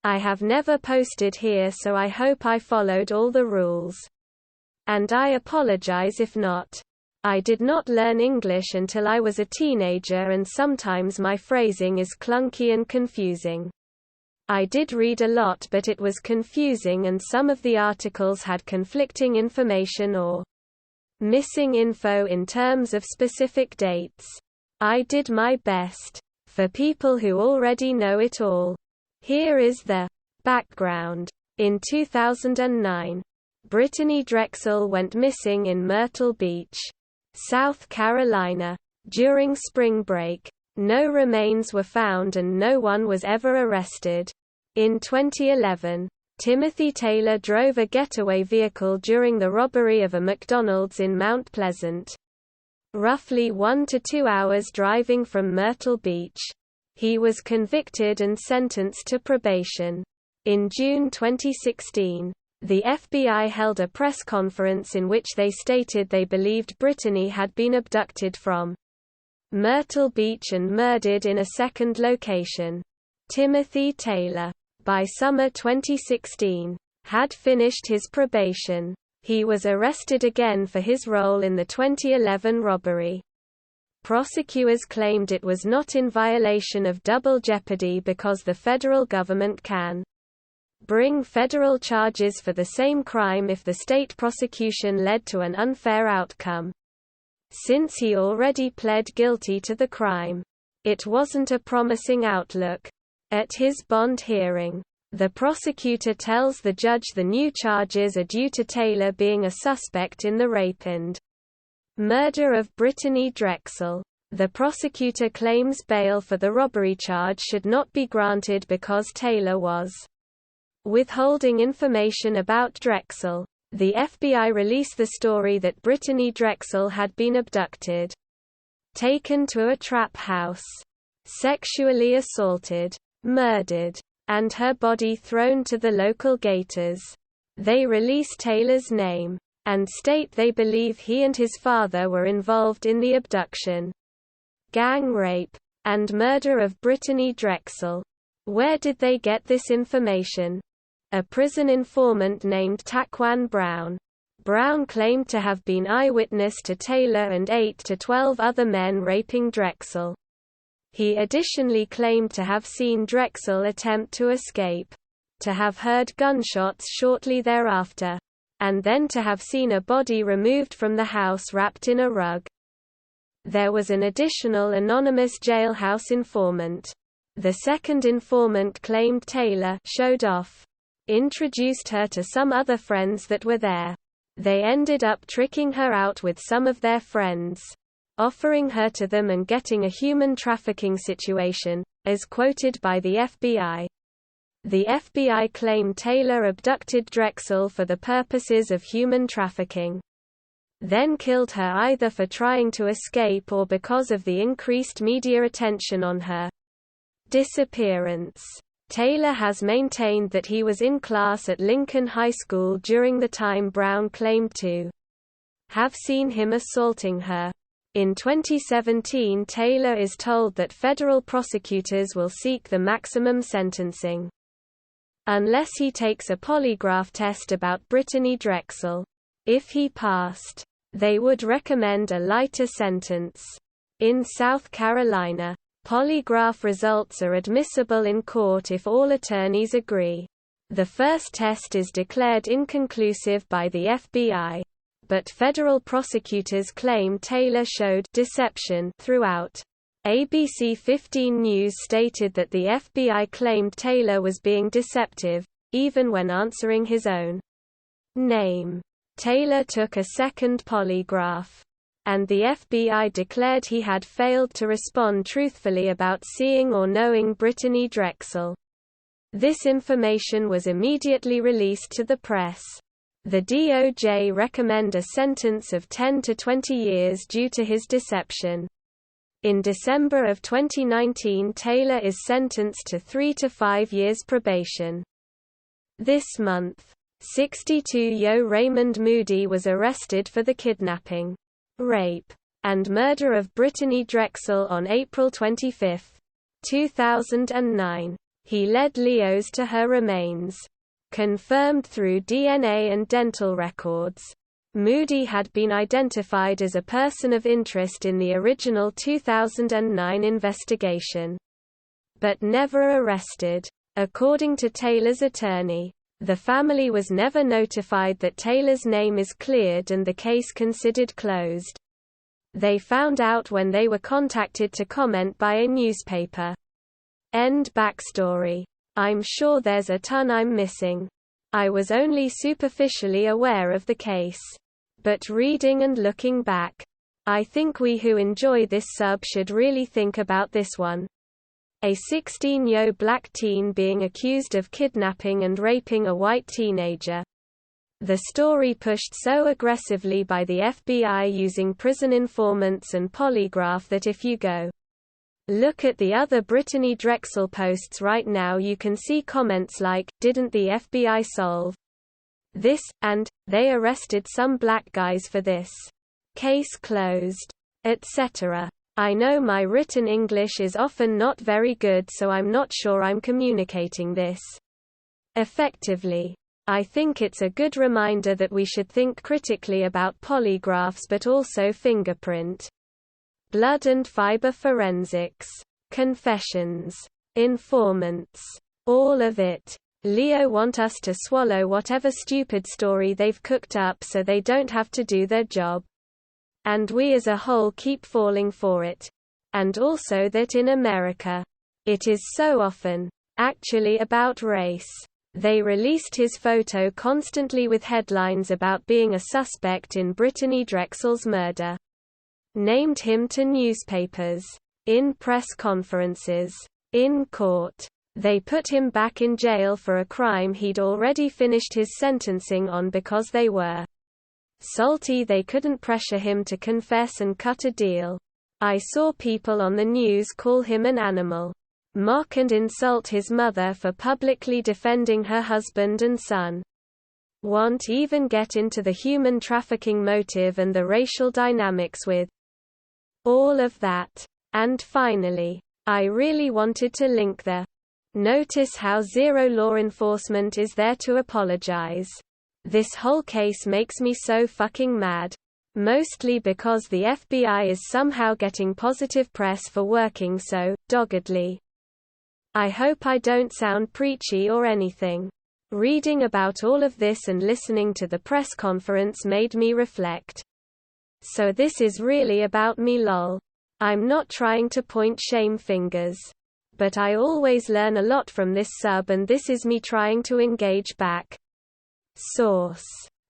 I have never posted here, so I hope I followed all the rules. And I apologize if not. I did not learn English until I was a teenager, and sometimes my phrasing is clunky and confusing. I did read a lot, but it was confusing, and some of the articles had conflicting information or missing info in terms of specific dates. I did my best. For people who already know it all, here is the background. In 2009, Brittanee Drexel went missing in Myrtle Beach, South Carolina, during spring break. No remains were found and no one was ever arrested. In 2011, Timothy Taylor drove a getaway vehicle during the robbery of a McDonald's in Mount Pleasant, roughly 1 to 2 hours driving from Myrtle Beach. He was convicted and sentenced to probation. In June 2016, the FBI held a press conference in which they stated they believed Brittanee had been abducted from Myrtle Beach and murdered in a second location. Timothy Taylor, by summer 2016, had finished his probation. He was arrested again for his role in the 2011 robbery. Prosecutors claimed it was not in violation of double jeopardy because the federal government can bring federal charges for the same crime if the state prosecution led to an unfair outcome. Since he already pled guilty to the crime, it wasn't a promising outlook. At his bond hearing, the prosecutor tells the judge the new charges are due to Taylor being a suspect in the rape and murder of Brittanee Drexel. The prosecutor claims bail for the robbery charge should not be granted because Taylor was withholding information about Drexel. The FBI released the story that Brittanee Drexel had been abducted, taken to a trap house, sexually assaulted, murdered, and her body thrown to the local gators. They release Taylor's name, and state they believe he and his father were involved in the abduction, gang rape, and murder of Brittanee Drexel. Where did they get this information? A prison informant named Taquan Brown. Brown claimed to have been eyewitness to Taylor and 8 to 12 other men raping Drexel. He additionally claimed to have seen Drexel attempt to escape, to have heard gunshots shortly thereafter, and then to have seen a body removed from the house wrapped in a rug. There was an additional anonymous jailhouse informant. The second informant claimed Taylor showed off, introduced her to some other friends that were there. They ended up tricking her out with some of their friends, offering her to them and getting a human trafficking situation, as quoted by the FBI. The FBI claimed Taylor abducted Drexel for the purposes of human trafficking, then killed her either for trying to escape or because of the increased media attention on her disappearance. Taylor has maintained that he was in class at Lincoln High School during the time Brown claimed to have seen him assaulting her. In 2017, Taylor is told that federal prosecutors will seek the maximum sentencing unless he takes a polygraph test about Brittanee Drexel. If he passed, they would recommend a lighter sentence. In South Carolina, polygraph results are admissible in court if all attorneys agree. The first test is declared inconclusive by the FBI, but federal prosecutors claim Taylor showed deception throughout. ABC 15 News stated that the FBI claimed Taylor was being deceptive, even when answering his own name. Taylor took a second polygraph, and the FBI declared he had failed to respond truthfully about seeing or knowing Brittanee Drexel. This information was immediately released to the press. The DOJ recommend a sentence of 10 to 20 years due to his deception. In December of 2019, Taylor is sentenced to 3 to 5 years probation. This month, 62-year-old Raymond Moody was arrested for the kidnapping, rape, and murder of Brittanee Drexel on April 25, 2009. He led Leo's to her remains. Confirmed through DNA and dental records. Moody had been identified as a person of interest in the original 2009 investigation, but never arrested. According to Taylor's attorney, the family was never notified that Taylor's name is cleared and the case considered closed. They found out when they were contacted to comment by a newspaper. End backstory. I'm sure there's a ton I'm missing. I was only superficially aware of the case. But reading and looking back, I think we who enjoy this sub should really think about this one. A 16-year-old black teen being accused of kidnapping and raping a white teenager. The story pushed so aggressively by the FBI using prison informants and polygraph that if you go look at the other Brittanee Drexel posts right now, you can see comments like, "Didn't the FBI solve this?" and "They arrested some black guys for this. Case closed," etc. I know my written English is often not very good, so I'm not sure I'm communicating this effectively. I think it's a good reminder that we should think critically about polygraphs but also fingerprint, blood and fiber forensics, confessions, informants, all of it. Leo want us to swallow whatever stupid story they've cooked up so they don't have to do their job. And we as a whole keep falling for it. And also that in America, it is so often, actually about race. They released his photo constantly with headlines about being a suspect in Brittanee Drexel's murder. Named him to newspapers, in press conferences, in court. They put him back in jail for a crime he'd already finished his sentencing on because they were salty they couldn't pressure him to confess and cut a deal. I saw people on the news call him an animal, mock and insult his mother for publicly defending her husband and son. Won't even get into the human trafficking motive and the racial dynamics with all of that. And finally, I really wanted to link the notice how zero law enforcement is there to apologize. This whole case makes me so fucking mad. Mostly because the FBI is somehow getting positive press for working so doggedly. I hope I don't sound preachy or anything. Reading about all of this and listening to the press conference made me reflect. So this is really about me, lol. I'm not trying to point shame fingers. But I always learn a lot from this sub, and this is me trying to engage back. Source.